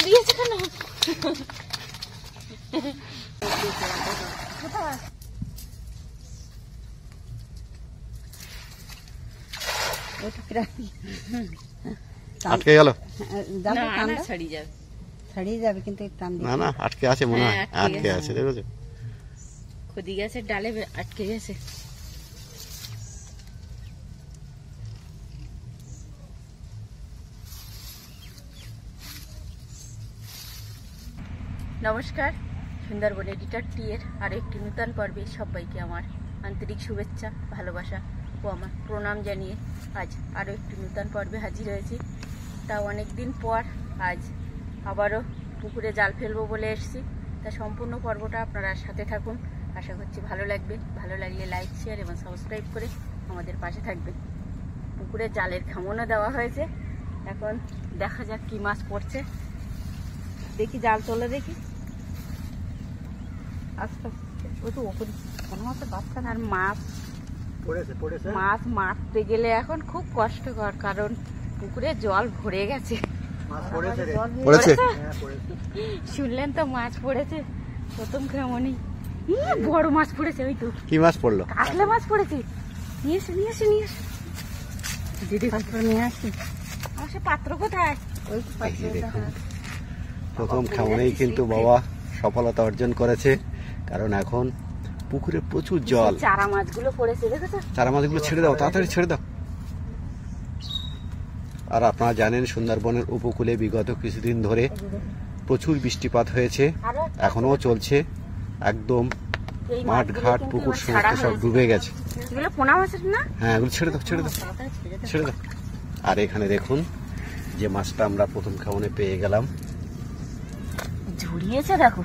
দিয়েছে কেন? আটকে গেল? ছাড়িয়ে যাবে কিন্তু না না আটকে আছে মনে হয়, আটকে আছে দেখেছো? খদি গাছের ডালে আটকে গেছে। নমস্কার, সুন্দরবন এডিটর টি এর আরো একটি নূতন পর্বে সবাইকে আমার আন্তরিক শুভেচ্ছা, ভালোবাসা ও আমার প্রণাম জানিয়ে আজ আরও একটি নূতন পর্বে হাজির হয়েছি। তাও অনেক দিন পর আজ আবারও পুকুরে জাল ফেলবো বলে এসেছি। তা সম্পূর্ণ পর্বটা আপনারা সাথে থাকুন, আশা করছি ভালো লাগবে। ভালো লাগলে লাইক, শেয়ার এবং সাবস্ক্রাইব করে আমাদের পাশে থাকবেন। পুকুরে জালের খামনও দেওয়া হয়েছে, এখন দেখা যাক কি মাছ পড়ছে। দেখি জাল তোলে, দেখি আস্তে আস্তে। ওই তো ওপরে কোনো মাছের বাচ্চা না। আর মাছ মাছ মারতে গেলে এখন খুব কষ্টকর, কারণ পুকুরে জল ভরে গেছে। শুনলেন তো, মাছ পড়েছে প্রথম খামনি। বড় মাছ পড়েছে। ওই তো কি মাছ পড়লো? কাতলা মাছ পড়েছে। নিয়ে এসে নিয়ে এসে নিয়ে এসে দিদি পাত্র নিয়ে আসি। আমার সে পাত্র কোথায়? ওই প্রথম খামনেই কিন্তু বাবা সফলতা অর্জন করেছে, কারণ এখন পুকুরে প্রচুর জল। চারা মাছগুলো পড়েছে, দেখেছো? চারা মাছগুলো ছেড়ে দাও, তাড়াতাড়ি ছেড়ে দাও। আর আপনারা জানেন সুন্দরবনের উপকূলে বিগত কিছুদিন ধরে প্রচুর বৃষ্টিপাত হয়েছে, এখনো চলছে। একদম মাঠ ঘাট পুকুর সমস্ত সব ডুবে গেছে। এগুলো পোনা মাছের না? হ্যাঁ, এগুলো ছেড়ে দাও, ছেড়ে দাও, ছেড়ে দাও। আর এখানে দেখুন যে মাছটা আমরা প্রথম খামনে পেয়ে গেলাম। ঝুড়িয়েছে, দেখো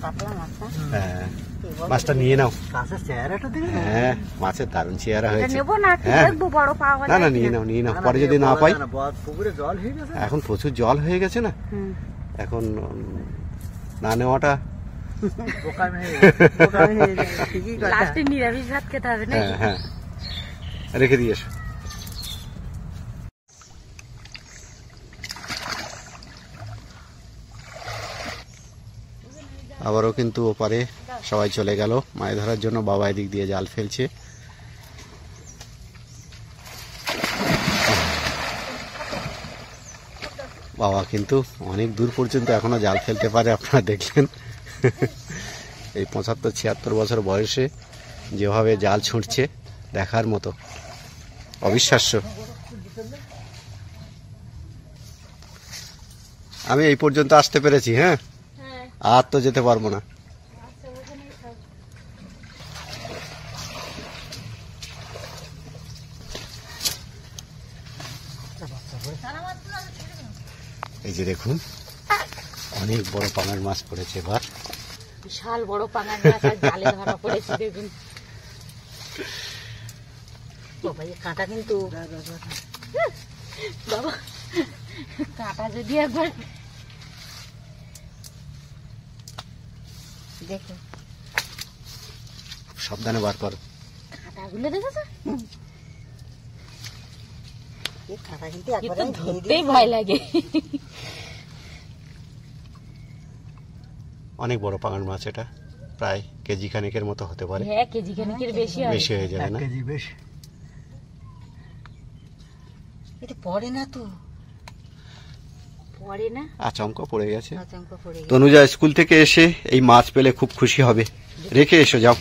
কাতলা মাছ। হ্যাঁ, মাছটা নিয়ে নাও। হ্যাঁ, মাছের দারুণ চেহারা হয়েছে। না না, নিয়ে নাও, নিয়ে নাও। পরে যদি না পাই, এখন প্রচুর জল হয়ে গেছে না, এখন না নেওয়াটা নিরামিষ ভাত খেতে হবে। হ্যাঁ হ্যাঁ, রেখে দিয়ে এসো। আবারও কিন্তু ওপারে সবাই চলে গেল মাছ ধরার জন্য। বাবা এদিক দিয়ে জাল ফেলছে। বাবা কিন্তু অনেক দূর পর্যন্ত এখনো জাল ফেলতে পারে, আপনারা দেখলেন। এই 75-76 বছর বয়সে যেভাবে জাল ছুঁড়ছে, দেখার মতো, অবিশ্বাস্য। আমি এই পর্যন্ত আসতে পেরেছি, হ্যাঁ, আর তো যেতে পারবো না। এই যে দেখুন, অনেক বড় পাঙাশ মাছ পড়েছে এবার। বিশাল বড় পাঙাশ মাছ জালে ধরা পড়েছে, দেখুন। বাবা, এই কাঁটা কিন্তু, বাবা কাঁটা যদি একবার দেখো, সাবধানে বার করো। কাঁটাগুলো দেখেছো? ধরতেই ভয় লাগে। অনেক বড় পাঙাশ মাছ, এটা প্রায় কেজি খানিকের মতো হতে পারে। হ্যাঁ, কেজি খানিকের বেশি হয়ে যাবে না? এটা পড়ে না তো, পড়ে না। আচমকা পড়ে গেছে। তনুজা স্কুল থেকে এসে এই মাছ পেলে খুব খুশি হবে। রেখে এসো, যাও।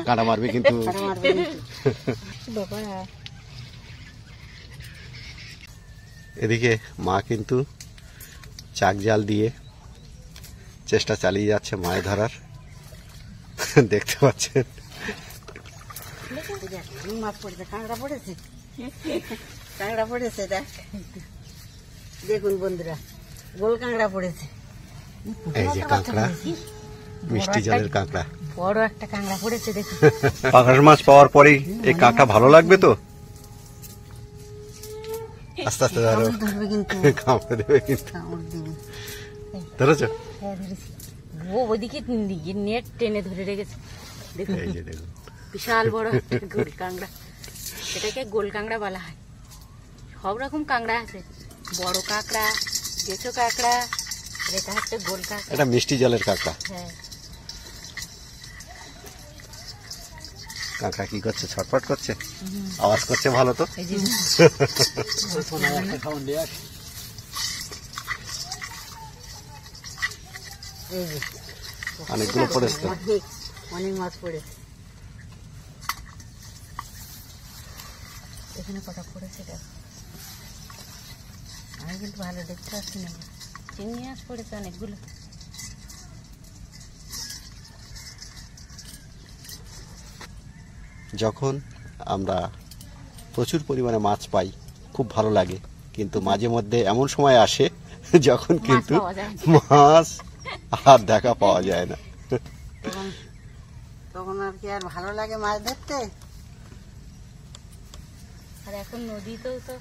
কাঁটা মারবে কিন্তু। এদিকে মা কিন্তু চাক জাল দিয়ে চেষ্টা চালিয়ে যাচ্ছে মাছ ধরার, দেখতে পাচ্ছেন। মাছ পড়েছে, কাঁকড়া পড়েছে, কাঁকড়া পড়েছে, দেখুন বন্ধুরা, গোল কাঁকড়া পড়েছে। এই যে কাঁকড়া, মিষ্টি জলের কাঁকড়া, বড় একটা কাঁকড়া পড়েছে, দেখুন। পাঙাশ মাছ পাওয়ার পরেই এই কাঁকড়া ভালো লাগবে তো। আস্তে আস্তে ধরো, কামড়ে দেবে কিন্তু। ধরেছো? ও ওইদিকে নেট টেনে ধরে রেখেছে, দেখুন। এই যে দেখুন, বিশাল বড় একটা গোল কাঁকড়া, এটাকে গোল কাঁকড়া বলা হয়। সব রকম কাঁকড়া আছে, বড় কাঁকড়া, গেঁচো কাঁকড়া, এটা হচ্ছে গোল কাঁকড়া। এটা মিষ্টি জলের কাঁকড়া। হ্যাঁ, কাঁকড়া কি করছে? ছটফট করছে, আওয়াজ করছে ভালো তো। অনেকগুলো পড়েছে তো, অনেক মাছ পড়েছে। এখানে কটা পড়েছে দেখো, আমি কিন্তু ভালো দেখতে পাচ্ছি না। চিংড়ি মাছ পড়েছে অনেকগুলো। যখন আমরা প্রচুর পরিমাণে মাছ পাই খুব ভালো লাগে, কিন্তু মাঝে মধ্যে এমন সময় আসে যখন কিন্তু মাছ আর দেখা পাওয়া যায় না। তখন আর কি আর ভালো লাগে মাছ ধরতে। আর এখন নদীতেও তো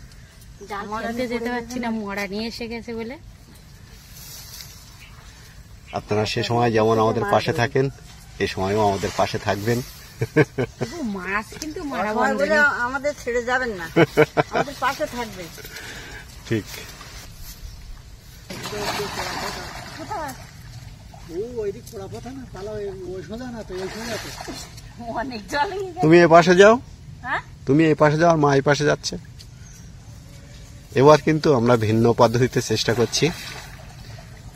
জাল ফেলতে যেতে পারছি না, মরা নিয়ে এসে গেছে বলে। আপনারা সে সময় যেমন আমাদের পাশে থাকেন, এই সময়ও আমাদের পাশে থাকবেন। মাছ কিন্তু মারা বন্ধ বলে আমাদের ছেড়ে যাবেন না, আমাদের পাশে থাকবেন। ঠিক। তুমি এই পাশে যাও, তুমি এই পাশে যাও, আর মা এই পাশে যাচ্ছে। এবার কিন্তু আমরা ভিন্ন পদ্ধতিতে চেষ্টা করছি।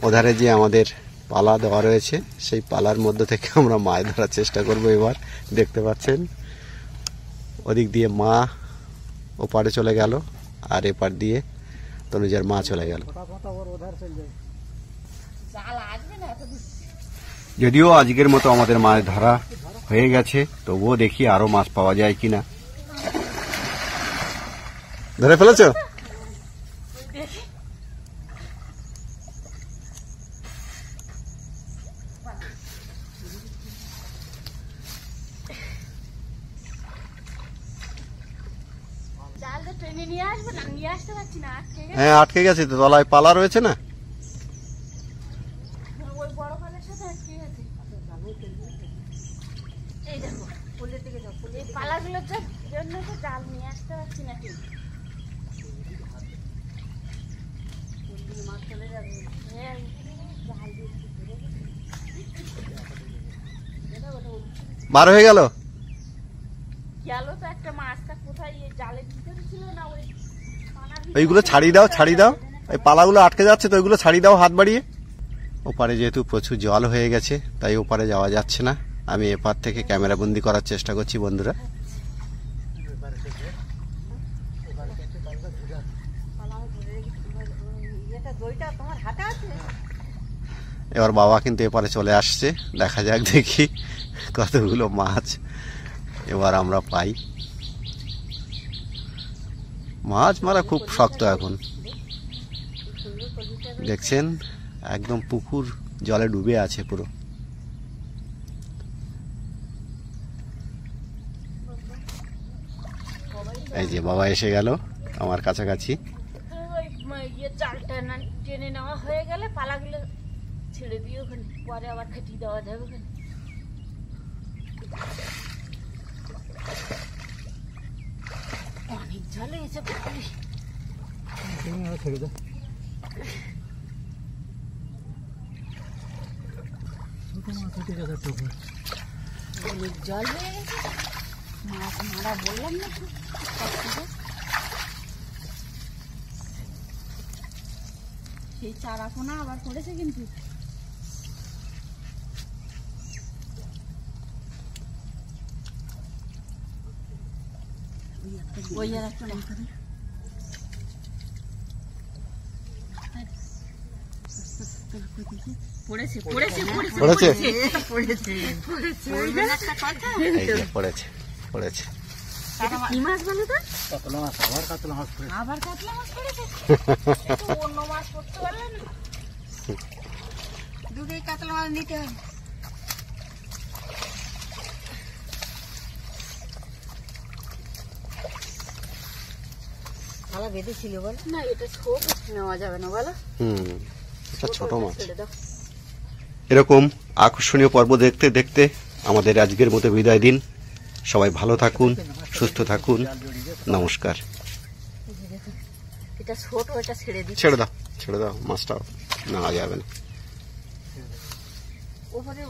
ওধারে যে আমাদের পালা দেওয়া রয়েছে, সেই পালার মধ্যে থেকে আমরা মাছ ধরার চেষ্টা করব। এবার দেখতে পাচ্ছেন ওদিক দিয়ে মা ওপারে চলে গেল, আর এপার দিয়ে তনুজার মা চলে গেল। যদিও আজকের মতো আমাদের মাছ ধরা হয়ে গেছে, তবুও দেখি আরো মাছ পাওয়া যায় কিনা। ধরে ফেলেছ? হ্যাঁ, আটকে গেছে তো, তলায় পালা রয়েছে না। বার হয়ে গেল। ওইগুলো ছাড়িয়ে দাও, ছাড়িয়ে দাও, ওই পালাগুলো আটকে যাচ্ছে তো, ওইগুলো ছাড়িয়ে দাও হাত বাড়িয়ে। ওপারে যেহেতু প্রচুর জল হয়ে গেছে, তাই ওপারে যাওয়া যাচ্ছে না। আমি এপার থেকে ক্যামেরা বন্দি করার চেষ্টা করছি বন্ধুরা। এবার বাবা কিন্তু এপারে চলে আসছে, দেখা যাক দেখি কতগুলো মাছ এবার আমরা পাই। মাছ মারা খুব শক্ত এখন, দেখছেন একদম পুকুর জলে ডুবে আছে পুরো। এই যে বাবা এসে গেল আমার কাছাকাছি। চালটা টেনে নেওয়া হয়ে গেলে পালাগুলো ছেড়ে দিয়ে ওখানে পরে আবার খাটিয়ে দেওয়া যাবে ওখানে। অনেক জল হয়েছে পুকুরে। অনেক জল হয়ে গেছে, মাছ মারা বললাম না। সেই চারাপোনা আবার পড়েছে কিন্তু। ওই আর একটা পড়েছে পড়েছে পড়েছে পড়েছে পড়েছে পড়েছে। কি মাছ বলো তো? কাতলা মাছ। আবার কাতলা মাছ পড়েছে। আবার কাতলা মাছ পড়েছে। অন্য মাছ পড়তে পারলে না, দুটোই কাতলা মাছ নিতে হবে। থালা বেঁধে ছিল বল না, এটা ছোট নেওয়া যাবে না বলো। এটা ছোট মাছ। এরকম আকর্ষণীয় পর্ব দেখতে দেখতে আমাদের আজকের মতো বিদায় দিন। সবাই ভালো থাকুন, সুস্থ থাকুন, নমস্কার। এটা ছোট, এটা ছেড়ে দাও, ছেড়ে দাও, মাছটা নেওয়া যাবে না। উপরে